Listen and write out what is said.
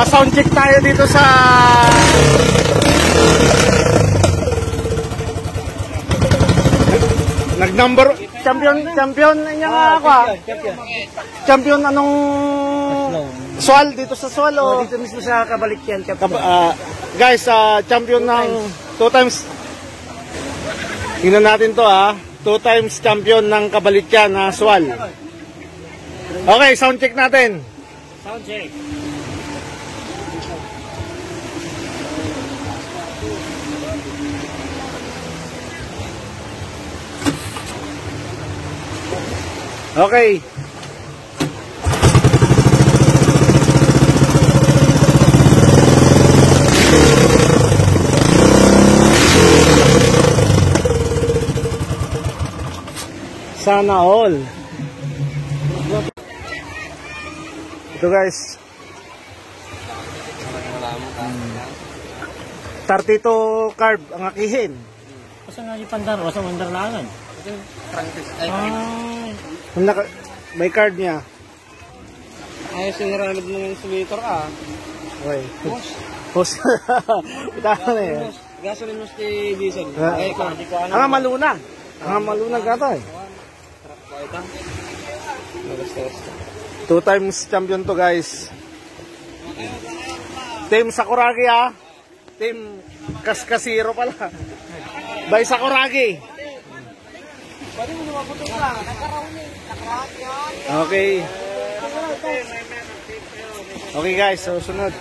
Sound check tayo dito sa nag-number champion niya nga ako. Champion anong Swal dito sa Swal dito mismo sa Kabalikyan. Guys, champion ng 2 times. Tingnan natin to 2 times champion ng Kabalikyan na Swal. Okay, sound check natin. Sound check. Okay. Sana all. Ito guys. 32 carb ang akihin. Asa nga yung pandar? Asa mandar langan? May card niya. Ayos yung naralag mo yung simulator Okay. Host. Itahan na eh. Gasolin mo si diesel. Ang malunag. Ang malunag ka eh. 2 times champion to guys. Team Sakuragi Team Kaskasiro pala. By Sakuragi. Okay. Okay guys, so sunod.